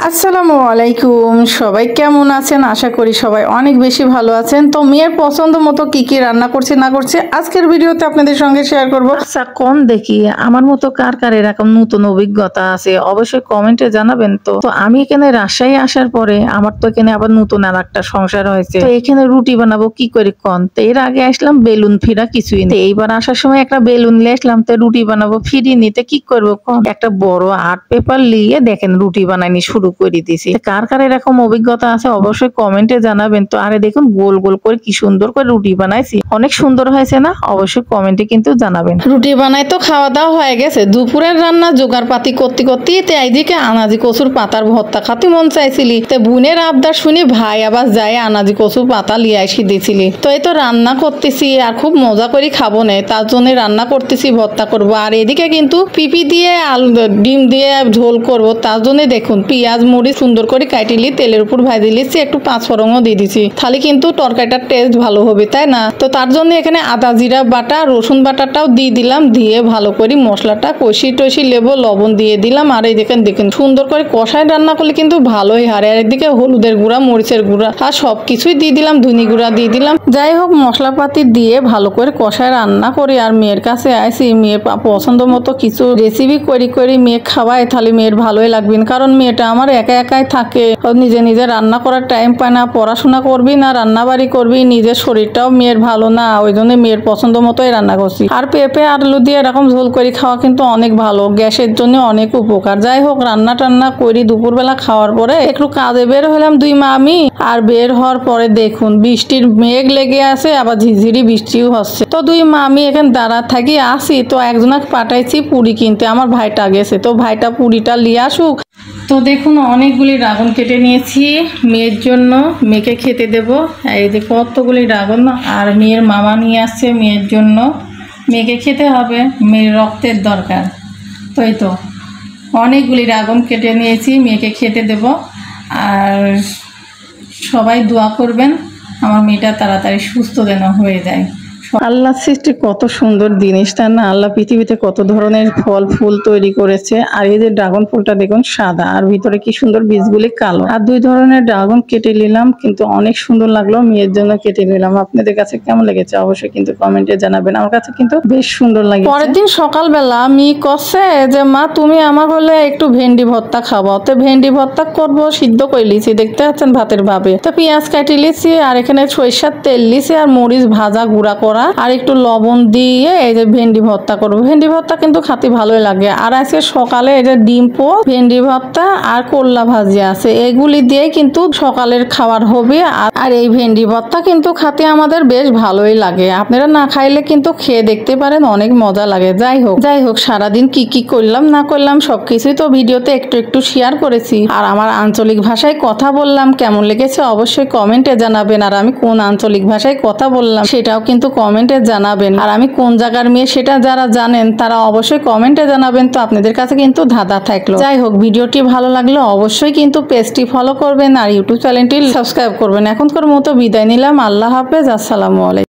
আসসালামু আলাইকুম, সবাই কেমন আছেন? আশা করি সবাই অনেক বেশি ভালো আছেন। তো মেয়ের পছন্দ মতো কি কি রান্না করছি না করছি আজকের ভিডিওতে আপনাদের সঙ্গে শেয়ার করব। আচ্ছা, কোন দেখি আমার মতো কার কার এরকম নতুন অভিজ্ঞতা আছে অবশ্যই কমেন্টে জানাবেন। তো আমি এখানে রাজশাহী আসার পরে আমার তো এখানে আবার নতুন আর একটা সংসার হয়েছে। তো এখানে রুটি বানাবো কি করে কন? তো এর আগে আসলাম বেলুন ফিরা কিছুই নেই, এইবার আসার সময় একটা বেলুন নিয়ে আসলাম। তো রুটি বানাবো ফিরি নিতে কি করবো কন? একটা বড় আর্ট পেপার নিয়ে দেখেন রুটি বানাইনি শুরু করে দিয়েছি। কার কার এরকম অভিজ্ঞতা আছে অবশ্যই কমেন্টে জানাবেন। তো আরে দেখুন গোল গোল করে কি সুন্দর করে রুটি বানাইছি, অনেক সুন্দর হয়েছে না? অবশ্যই কমেন্টে কিন্তু জানাবেন। রুটি বানাই তো খাওয়া দাওয়া হয়ে গেছে, দুপুরের রান্না জোগাড় পাতি করতে করতেই তে এইদিকে আনাজি কচুর পাতার ভর্তা খাতে মন চাইছিলি। তো বোনের আবদার শুনি ভাই আবার যায় আনাজি কচুর পাতা লিয়ে আসি দিয়েছিলি। তো এই তো রান্না করতেছি আর খুব মজা করে খাবো না, তার জন্য রান্না করতেছি, ভর্তা করবো। আর এদিকে কিন্তু পিপি দিয়ে আলু ডিম দিয়ে ঝোল করব, তার জন্য দেখুন পেঁয়াজ মরিচ সুন্দর করে কাটিলি তেলের উপর ভাজি লিচ্ছি, একটু পাঁচফোড়নও দিয়ে দিচ্ছি, তাহলে কিন্তু তরকারিটার টেস্ট ভালো হবে, তাই না? তো তার জন্য এখানে আদা জিরা বাটা রসুন বাটাটাও দিয়ে দিলাম, দিয়ে ভালো করে মশলাটা কষি টষি লেবো, লবণ দিয়ে দিলাম। আর এই দেখেন সুন্দর করে কষায় রান্না করলে কিন্তু ভালোই হারে। আর একদিকে হলুদের গুঁড়া মরিচের গুঁড়া আর সবকিছুই দিয়ে দিলাম, ধনি গুঁড়া দিয়ে দিলাম। যাই হোক মশলাপাতি দিয়ে ভালো করে কষায় রান্না করি। আর মেয়ের কাছে আসি, মেয়ের পছন্দ মতো কিছু রেসিপি করি মেয়ে খাওয়ায়, তাহলে মেয়ের ভালোই লাগবে। কারণ মেয়েটা আমার একা একাই থাকে, নিজে নিজে রান্না করার টাইম পায় না, পড়াশোনা করবি না রান্না বাড়ি করবি, নিজের শরীরটাও মেয়ের ভালো না, ওই জন্য মেয়ের পছন্দ মতোই রান্না করছি। আর পেঁপে আলু দিয়ে এরকম ঝোল করে খাওয়া কিন্তু অনেক ভালো, গ্যাসের জন্য অনেক উপকার। যাই হোক রান্না টান্না করি, দুপুরবেলা খাওয়ার পরে একটু কাজে বের হলাম দুই মা আমি। আর বের হওয়ার পরে দেখুন বৃষ্টির মেঘ লেগে আছে, আবার ঝিঝিরি বৃষ্টিও হচ্ছে। তো দুই মা আমি এখানে দাঁড়া থাকি আসি, তো একজনকে পাঠাইছি পুরি কিনতে, আমার ভাইটা গেছে, তো ভাইটা পুরিটা নিয়ে আসুক। তো দেখুন অনেকগুলি ড্রাগন কেটে নিয়েছি মেয়ের জন্য, মেয়েকে খেতে দেব। এই যে কতগুলি ড্রাগন, আর মেয়ের মামা নিয়ে আসছে মেয়ের জন্য, মেয়েকে খেতে হবে, মেয়ের রক্তের দরকার। তো এই তো অনেকগুলি ড্রাগন কেটে নিয়েছি, মেয়েকে খেতে দেব। আর সবাই দোয়া করবেন আমার মেয়েটা তাড়াতাড়ি সুস্থ যেন হয়ে যায়। আল্লাহ সৃষ্টি কত সুন্দর জিনিসটা না, আল্লাহ পৃথিবীতে কত ধরনের ফল ফুল তৈরি করেছে। আর এই যে ড্রাগন ফুলটা দেখুন সাদা, আর ভিতরে কি সুন্দর বীজগুলি কালো। আর দুই ধরনের ড্রাগন কেটে নিলাম, কিন্তু অনেক সুন্দর লাগলো, মেয়ের জন্য কেটে নিলাম। আপনাদের কাছে কেমন লেগেছে অবশ্যই কিন্তু কমেন্টে জানাবেন, আমার কাছে কিন্তু বেশ সুন্দর লাগে। পরের দিন সকালবেলা আমি কষে যে মা তুমি আমার হলে একটু ভেন্ডি ভর্তা খাবো, তো ভেন্ডি ভর্তা করবো, সিদ্ধ করে লিছি, দেখতে পাচ্ছেন ভাতের ভাবে। তো পেঁয়াজ কাটি লিছি, আর এখানে সরিষার তেল লিছি, আর মরিচ ভাজা গুঁড়া করা, আর একটু লবণ দিয়ে এই যে ভেন্ডি ভর্তা করবো। ভেন্ডি ভর্তা কিন্তু খেতে ভালোই লাগে। আর আজকে সকালে এই যে ডিম পোচ, ভেন্ডি ভর্তা আর করলা ভাজি আছে, এগুলি দিয়ে কিন্তু সকালের খাবার হবে। আর এই ভেন্ডি ভর্তা কিন্তু খেতে আমাদের বেশ ভালোই লাগে, আপনারা না খাইলে কিন্তু খেয়ে দেখতে পারেন, অনেক মজা লাগে। যাই হোক সারাদিন কি কি করলাম না করলাম সবকিছুই তো ভিডিওতে একটু একটু শেয়ার করেছি। আর আমার আঞ্চলিক ভাষায় কথা বললাম, কেমন লেগেছে অবশ্যই কমেন্টে জানাবেন। আর আমি কোন আঞ্চলিক ভাষায় কথা বললাম সেটাও কিন্তু কমেন্টে জানাবেন। আর আমি কোন জায়গার মেয়ে সেটা যারা জানেন তারা অবশ্যই কমেন্টে জানাবেন। তো আপনাদের কাছে কিন্তু ধাঁধা থাকলো। যাই হোক ভিডিওটি ভালো লাগলে অবশ্যই কিন্তু পেজটি ফলো করবেন আর ইউটিউব চ্যানেলটি সাবস্ক্রাইব করবেন। এখনকার মতো বিদায় নিলাম, আল্লাহ হাফেজ, আসসালামু আলাইকুম।